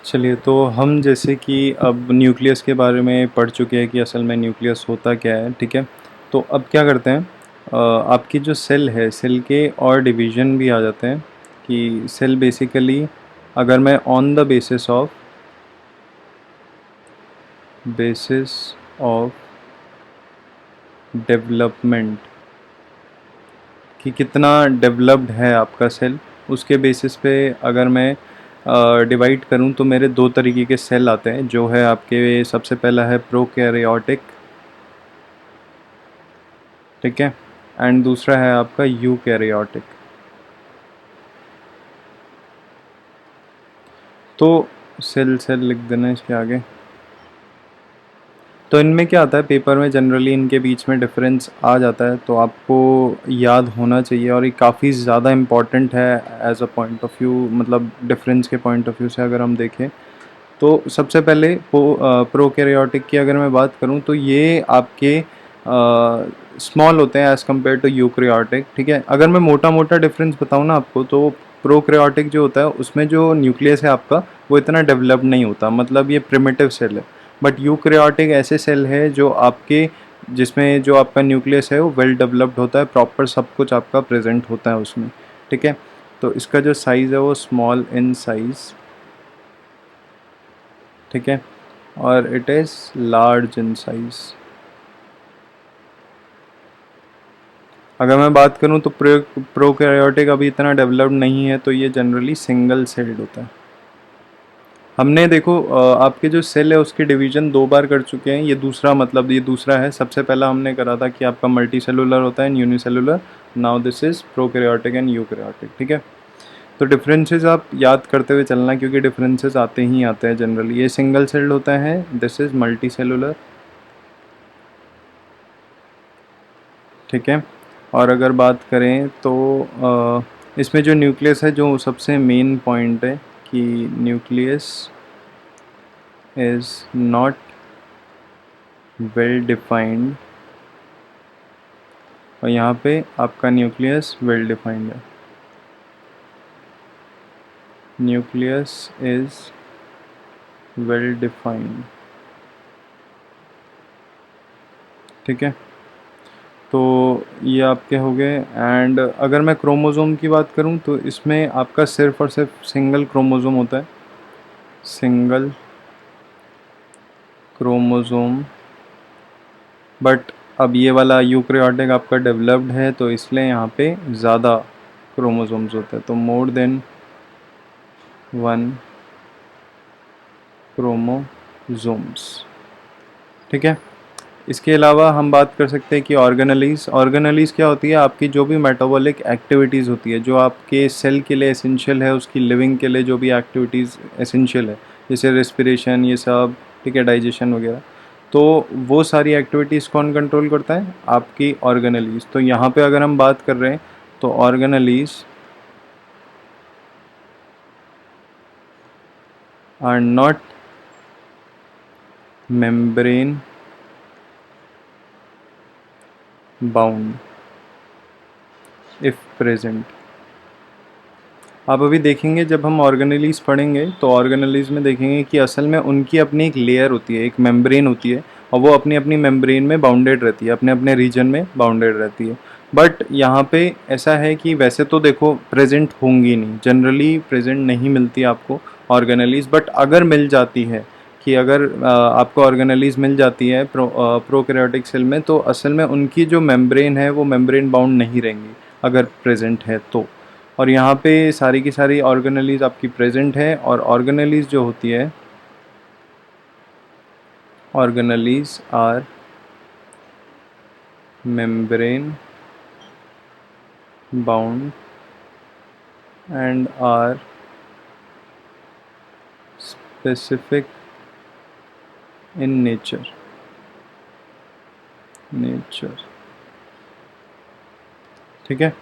चलिए, तो हम जैसे कि अब न्यूक्लियस के बारे में पढ़ चुके हैं कि असल में न्यूक्लियस होता क्या है, ठीक है। तो अब क्या करते हैं, आपकी जो सेल है, सेल के और डिवीज़न भी आ जाते हैं कि सेल बेसिकली, अगर मैं on the basis of development कि कितना डेवलप्ड है आपका सेल, उसके बेसिस पे अगर मैं डिवाइड करूं तो मेरे दो तरीके के सेल आते हैं। जो है आपके, सबसे पहला है प्रोकैरियोटिक, ठीक है, एंड दूसरा है आपका यूकैरियोटिक। तो सेल सेल लिख देना इसके आगे। तो इनमें क्या आता है, पेपर में जनरली इनके बीच में डिफरेंस आ जाता है, तो आपको याद होना चाहिए, और ये काफ़ी ज़्यादा इम्पॉर्टेंट है as a point of view, मतलब डिफरेंस के पॉइंट ऑफ व्यू से अगर हम देखें। तो सबसे पहले प्रोकैरियोटिक की अगर मैं बात करूं तो ये आपके स्मॉल होते हैं एज़ कम्पेयर टू यूकैरियोटिक, ठीक है। अगर मैं मोटा मोटा डिफरेंस बताऊं ना आपको, तो प्रोकैरियोटिक जो होता है उसमें जो न्यूक्लियस है आपका, वो इतना डेवलप्ड नहीं होता, मतलब ये प्रिमिटिव सेल है। बट यूकैरियोटिक ऐसे सेल है जो आपके, जिसमें जो आपका न्यूक्लियस है वो वेल डेवलप्ड होता है, प्रॉपर सब कुछ आपका प्रेजेंट होता है उसमें, ठीक है। तो इसका जो साइज़ है वो स्मॉल इन साइज़, ठीक है, और it is large in size. अगर मैं बात करूं तो प्रोकैरियोटिक अभी इतना डेवलप्ड नहीं है, तो ये जनरली सिंगल सेल्ड होता है। हमने देखो, आपके जो सेल है उसके डिवीजन दो बार कर चुके हैं, ये दूसरा, मतलब ये दूसरा है। सबसे पहला हमने करा था कि आपका मल्टी सेलुलर होता है, unicellular. Now this is prokaryotic and eukaryotic, ठीक है। तो डिफरेंसेस आप याद करते हुए चलना, क्योंकि डिफरेंसेस आते ही आते हैं जनरली। ये सिंगल सेल्ड होता है, दिस इज मल्टी सेलुलर, ठीक है। और अगर बात करें तो इसमें जो न्यूक्लियस है, जो सबसे मेन पॉइंट है कि nucleus is not well defined, और यहाँ पे आपका न्यूक्लियस वेल डिफाइंड है। न्यूक्लियस इज़ वेल डिफाइंड, ठीक है। तो ये आपके हो गए। एंड अगर मैं क्रोमोज़ोम की बात करूँ तो इसमें आपका सिर्फ और सिर्फ सिंगल क्रोमोज़ोम होता है, सिंगल क्रोमोज़ोम। बट अब ये वाला यूकैरियोटिक आपका डेवलप्ड है, तो इसलिए यहाँ पे ज़्यादा क्रोमोसोम्स होते हैं, तो मोर देन वन क्रोमोसोम्स, ठीक है। इसके अलावा हम बात कर सकते हैं कि ऑर्गेनेलीज। ऑर्गेनेलीज क्या होती है, आपकी जो भी मेटाबॉलिक एक्टिविटीज़ होती है, जो आपके सेल के लिए एसेंशियल है, उसकी लिविंग के लिए जो भी एक्टिविटीज़ एसेंशियल है, जैसे रेस्पिरेशन, ये सब, ठीक है, डाइजेशन वगैरह। तो वो सारी एक्टिविटीज़ कौन कंट्रोल करता है, आपकी ऑर्गेनेलीज। तो यहाँ पे अगर हम बात कर रहे हैं तो organelles are not membrane bound if present. आप अभी देखेंगे जब हम ऑर्गेनेलीज पढ़ेंगे, तो ऑर्गेनेलीज में देखेंगे कि असल में उनकी अपनी एक लेयर होती है, एक मेम्ब्रेन होती है, और वो अपनी अपनी मेम्ब्रेन में बाउंडेड रहती है, अपने अपने रीजन में बाउंडेड रहती है। बट यहाँ पे ऐसा है कि वैसे तो देखो प्रेजेंट होंगी नहीं, जनरली प्रेजेंट नहीं मिलती आपको ऑर्गेनेलीज। बट अगर मिल जाती है, कि अगर आपको ऑर्गेनेलीज मिल जाती है प्रोकैरियोटिक सेल में, तो असल में उनकी जो मेम्ब्रेन है वो मेम्ब्रेन बाउंड नहीं रहेंगी अगर प्रेजेंट है तो। और यहाँ पे सारी की सारी ऑर्गेनेलीज आपकी प्रेजेंट है, और ऑर्गेनेलीज जो होती है, organelles are membrane bound and are specific in nature, ठीक है।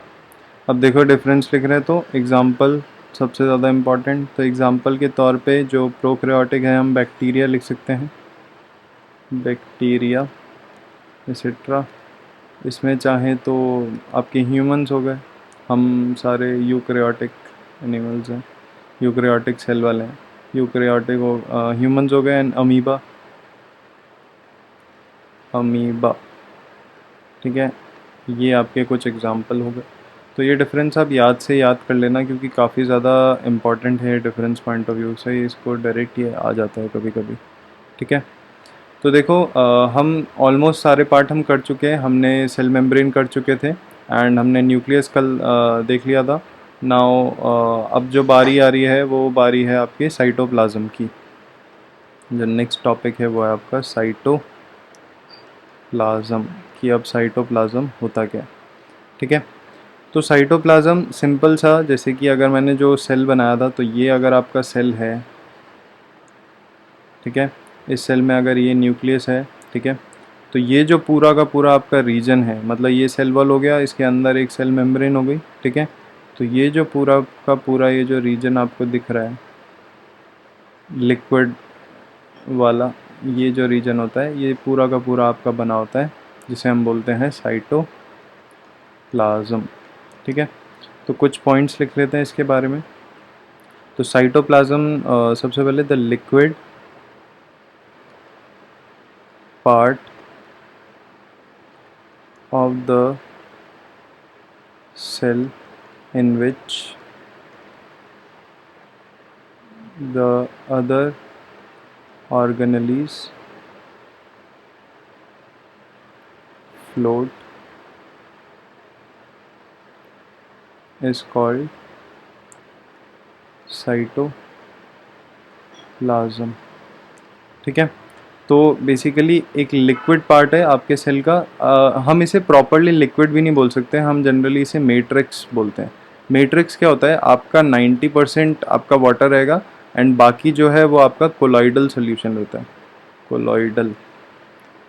अब देखो डिफरेंस लिख रहे हैं तो एग्जाम्पल सबसे ज़्यादा इम्पॉर्टेंट। तो एग्जाम्पल के तौर पे जो प्रोकैरियोटिक है, हम बैक्टीरिया लिख सकते हैं, बैक्टीरिया एक्सेट्रा। इसमें चाहें तो आपके ह्यूमंस हो गए, हम सारे यूकैरियोटिक एनिमल्स हैं, यूकैरियोटिक सेल वाले हैं। यूकैरियोटिक हो, ह्यूमंस हो गए, एंड अमीबा, अमीबा, ठीक है। ये आपके कुछ एग्जांपल हो गए। तो ये डिफरेंस आप याद कर लेना, क्योंकि काफ़ी ज़्यादा इम्पॉर्टेंट है डिफरेंस पॉइंट ऑफ व्यू से, इसको डायरेक्ट ये आ जाता है कभी कभी, ठीक है। तो देखो, हम ऑलमोस्ट सारे पार्ट हम कर चुके हैं। हमने सेल मेम्ब्रेन कर चुके थे, एंड हमने न्यूक्लियस कल देख लिया था। नाउ अब जो बारी आ रही है वो बारी है आपके साइटोप्लाज्म की। जो नेक्स्ट टॉपिक है वो है आपका साइटोप्लाज्म, कि अब साइटोप्लाज्म होता क्या है, ठीक है। तो साइटोप्लाज्म सिंपल सा, जैसे कि अगर मैंने जो सेल बनाया था, तो ये अगर आपका सेल है, ठीक है, इस सेल में अगर ये न्यूक्लियस है, ठीक है, तो ये जो पूरा का पूरा आपका रीजन है, मतलब ये सेल वॉल हो गया, इसके अंदर एक सेल मेम्ब्रेन हो गई, ठीक है। तो ये जो पूरा का पूरा ये जो रीजन आपको दिख रहा है लिक्विड वाला, ये जो रीजन होता है, ये पूरा का पूरा आपका बना होता है, जिसे हम बोलते हैं साइटोप्लाज्म, ठीक है। तो कुछ पॉइंट्स लिख लेते हैं इसके बारे में। तो साइटोप्लाज्म, सबसे पहले the liquid part of the cell in which the other organelles float is called cytoplasm, ठीक है। तो बेसिकली एक लिक्विड पार्ट है आपके सेल का। हम इसे प्रॉपरली लिक्विड भी नहीं बोल सकते, हम जनरली इसे मैट्रिक्स बोलते हैं। मैट्रिक्स क्या होता है, आपका 90% आपका वाटर रहेगा, एंड बाकी जो है वो आपका कोलॉइडल सोल्यूशन रहता है। कोलॉइडल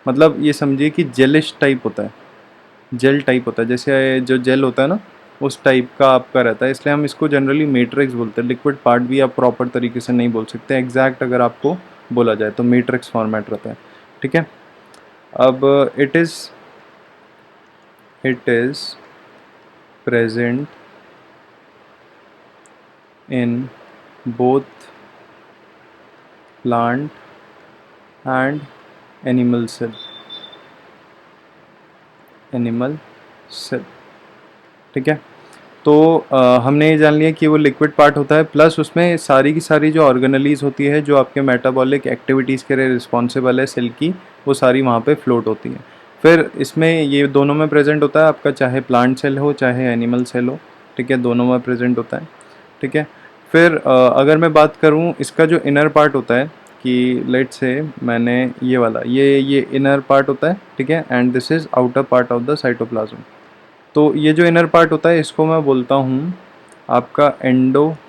मतलब ये समझिए कि जेलिश टाइप होता है, जेल टाइप होता है, जैसे जो जेल होता है ना, उस टाइप का आपका रहता है, इसलिए हम इसको जनरली मैट्रिक्स बोलते हैं। लिक्विड पार्ट भी आप प्रॉपर तरीके से नहीं बोल सकते, एग्जैक्ट अगर आपको बोला जाए तो मैट्रिक्स फॉर्मेट रहता है, ठीक है। अब it is present in both plant and animal cell, animal cell, ठीक है। तो हमने ये जान लिया कि वो लिक्विड पार्ट होता है, प्लस उसमें सारी की सारी जो ऑर्गेनलीज होती है, जो आपके मेटाबॉलिक एक्टिविटीज़ के लिए रिस्पॉन्सिबल है सेल की, वो सारी वहाँ पे फ्लोट होती है। फिर इसमें ये दोनों में प्रेजेंट होता है आपका, चाहे प्लांट सेल हो चाहे एनिमल सेल हो, ठीक है, दोनों में प्रेजेंट होता है, ठीक है। फिर अगर मैं बात करूँ इसका जो इनर पार्ट होता है, कि लेट से मैंने ये वाला ये इनर पार्ट होता है, ठीक है, and this is outer part of the cytoplasm. तो ये जो इनर पार्ट होता है इसको मैं बोलता हूँ आपका एंडोप्लाज्म,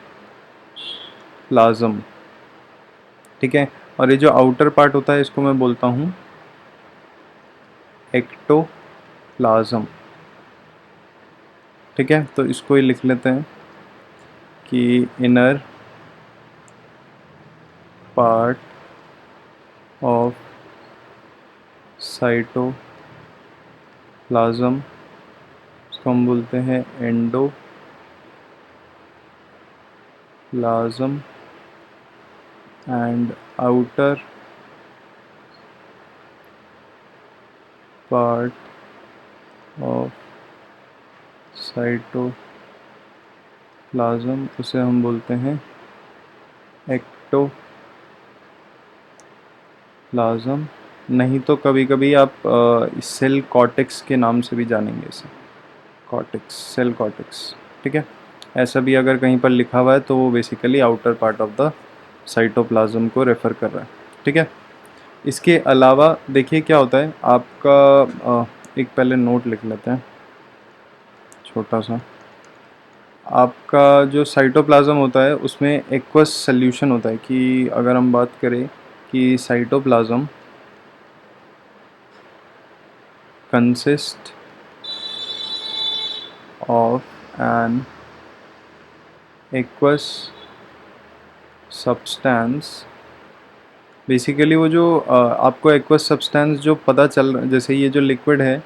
ठीक है। और ये जो आउटर पार्ट होता है इसको मैं बोलता हूँ एक्टोप्लाज्म, ठीक है। तो इसको ही लिख लेते हैं कि इनर पार्ट ऑफ साइटोप्लाज्म, इसको हम बोलते हैं endoplasm, and outer part of cytoplasm, उसे हम बोलते हैं एक्टोप्लाज्म। नहीं तो कभी कभी आप सेल कॉर्टेक्स के नाम से भी जानेंगे इसे, कॉर्टेक्स, सेल कॉर्टेक्स, ठीक है। ऐसा भी अगर कहीं पर लिखा हुआ है तो वो basically outer part of the cytoplasm को रेफ़र कर रहा है, ठीक है। इसके अलावा देखिए क्या होता है आपका, एक पहले नोट लिख लेते हैं छोटा सा। आपका जो साइटोप्लाज्म होता है उसमें एक्वस सॉल्यूशन होता है, कि अगर हम बात करें कि cytoplasm consist of an aqueous substance. Basically वो जो आपको एक्वस सब्सटेंस जो पता चल, जैसे ये जो लिक्विड है,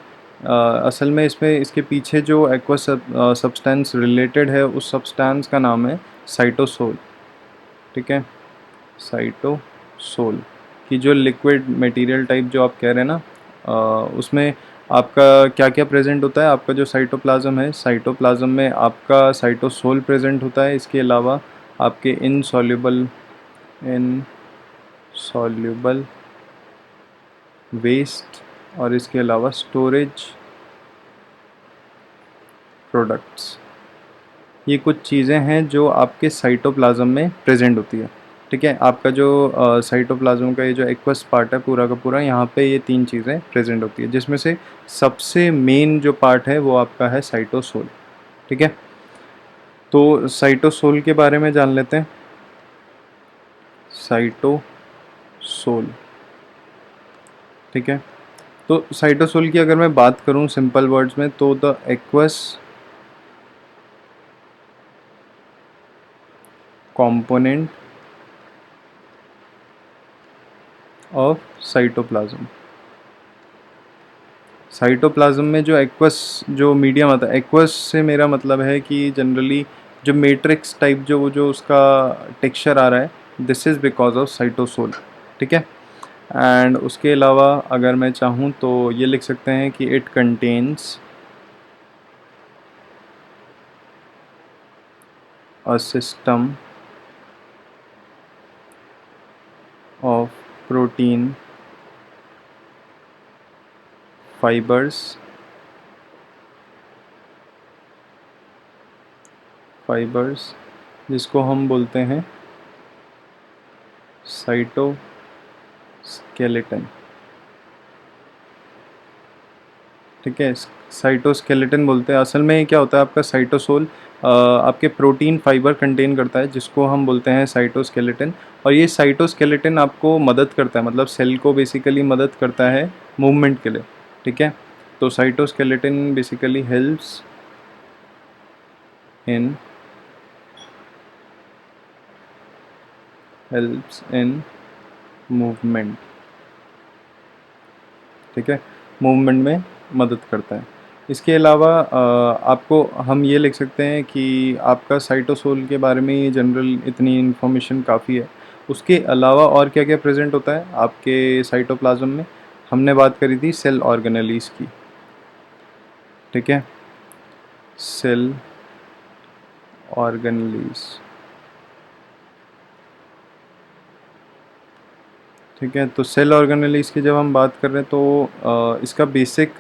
असल में इसमें इसके पीछे जो एक्वस सब्सटेंस रिलेटेड है, उस सब्सटेंस का नाम है साइटोसोल, ठीक है। साइटोसोल की जो लिक्विड मटेरियल टाइप जो आप कह रहे हैं ना, उसमें आपका क्या क्या प्रेजेंट होता है? आपका जो साइटोप्लाज्म है, साइटोप्लाज्म में आपका साइटोसोल प्रेजेंट होता है। इसके अलावा आपके इनसॉल्युबल वेस्ट और इसके अलावा स्टोरेज प्रोडक्ट्स, ये कुछ चीज़ें हैं जो आपके साइटोप्लाज्म में प्रेजेंट होती है। ठीक है, आपका जो साइटोप्लाज्म का ये जो एक्वस पार्ट है पूरा का पूरा, यहाँ पे ये तीन चीज़ें प्रेजेंट होती है, जिसमें से सबसे मेन जो पार्ट है वो आपका है साइटोसोल। ठीक है, तो साइटोसोल के बारे में जान लेते हैं। साइटोसोल, ठीक है, तो साइटोसोल की अगर मैं बात करूँ सिंपल वर्ड्स में, तो the aqueous component of cytoplasm. Cytoplasm में जो एक्वस जो मीडियम आता है, एक्वस से मेरा मतलब है कि जनरली जो मैट्रिक्स टाइप जो उसका टेक्सचर आ रहा है, this is because of cytosol. ठीक है, एंड उसके अलावा अगर मैं चाहूँ तो ये लिख सकते हैं कि it contains a system of protein fibres जिसको हम बोलते हैं साइटोस्केलेटन। ठीक है, साइटोस्केलेटन बोलते हैं। असल में क्या होता है, आपका साइटोसोल आपके प्रोटीन फाइबर कंटेन करता है, जिसको हम बोलते हैं साइटोस्केलेटन। और ये साइटोस्केलेटन आपको मदद करता है, मतलब सेल को बेसिकली मदद करता है मूवमेंट के लिए। ठीक है, तो cytoskeleton basically in helps in movement. ठीक है, मूवमेंट में मदद करता है। इसके अलावा आपको हम ये लिख सकते हैं कि आपका साइटोसोल के बारे में जनरल इतनी इन्फॉर्मेशन काफ़ी है। उसके अलावा और क्या क्या प्रेजेंट होता है आपके साइटोप्लाज्म में? हमने बात करी थी सेल ऑर्गेनेलीज की। ठीक है, सेल ऑर्गेनेलीज। ठीक है, तो सेल ऑर्गेनेलीज की जब हम बात कर रहे हैं तो इसका बेसिक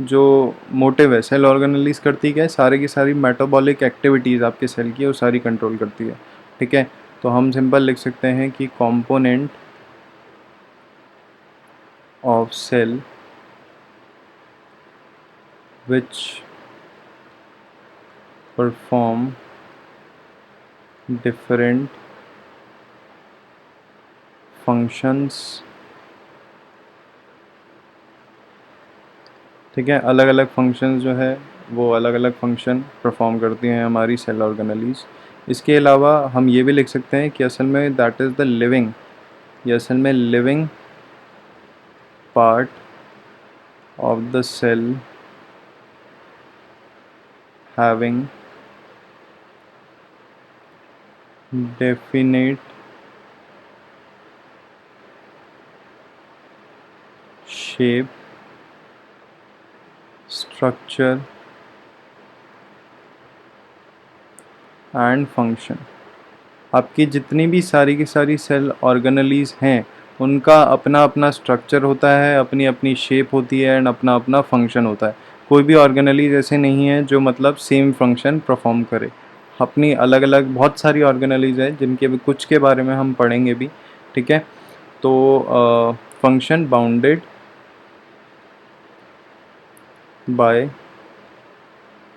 जो मोटिव है, सेल ऑर्गेनेलीज करती क्या है, सारी की सारी मेटाबॉलिक एक्टिविटीज़ आपके सेल की वो सारी कंट्रोल करती है। ठीक है, तो हम सिंपल लिख सकते हैं कि component of cell which perform different functions. ठीक है, अलग अलग फंक्शंस जो है वो अलग अलग फंक्शन परफॉर्म करती हैं हमारी सेल ऑर्गेनेलीज। इसके अलावा हम ये भी लिख सकते हैं कि असल में दैट इज़ द लिविंग, ये असल में living part of the cell having definite shape, structure and function. आपकी जितनी भी सारी की सारी सेल ऑर्गेनेलीज हैं, उनका अपना अपना स्ट्रक्चर होता है, अपनी अपनी शेप होती है एंड अपना अपना फंक्शन होता है। कोई भी ऑर्गेनेलीज ऐसे नहीं है जो मतलब सेम फंक्शन परफॉर्म करे। अपनी अलग अलग बहुत सारी ऑर्गेनेलीज है जिनके भी कुछ के बारे में हम पढ़ेंगे भी। ठीक है, तो function bounded by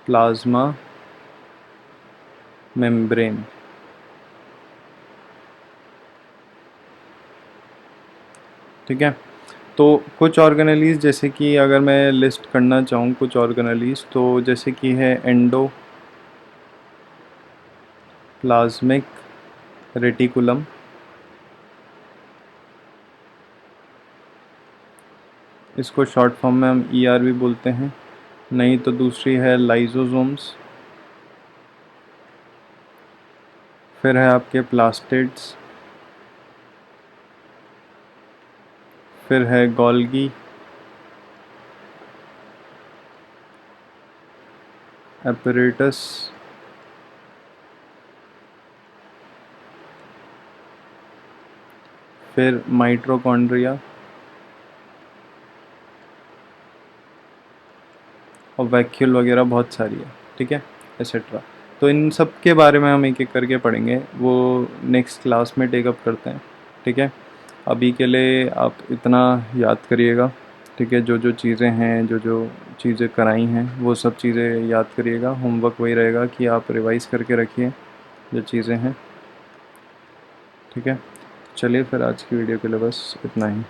plasma membrane. ठीक है, तो कुछ ऑर्गेनेलीज जैसे कि अगर मैं लिस्ट करना चाहूँ कुछ ऑर्गेनेलीज, तो जैसे कि है एंडो प्लाज्मिक रेटिकुलम, इसको शॉर्ट फॉर्म में हम ER भी बोलते हैं। नहीं तो दूसरी है लाइजोसोम्स। फिर है आपके प्लास्टिड्स। फिर है गोल्गी, एपरेटस, फिर माइटोकॉन्ड्रिया और वैक्यूल वगैरह बहुत सारी है, ठीक है, एसेट्रा। तो इन सब के बारे में हम एक एक करके पढ़ेंगे, वो नेक्स्ट क्लास में टेकअप करते हैं, ठीक है। अभी के लिए आप इतना याद करिएगा, ठीक है, जो जो चीज़ें हैं, जो जो चीज़ें कराई हैं वो सब चीज़ें याद करिएगा। होमवर्क वही रहेगा कि आप रिवाइज़ करके रखिए जो चीज़ें हैं, ठीक है। चलिए फिर आज की वीडियो के लिए बस इतना ही।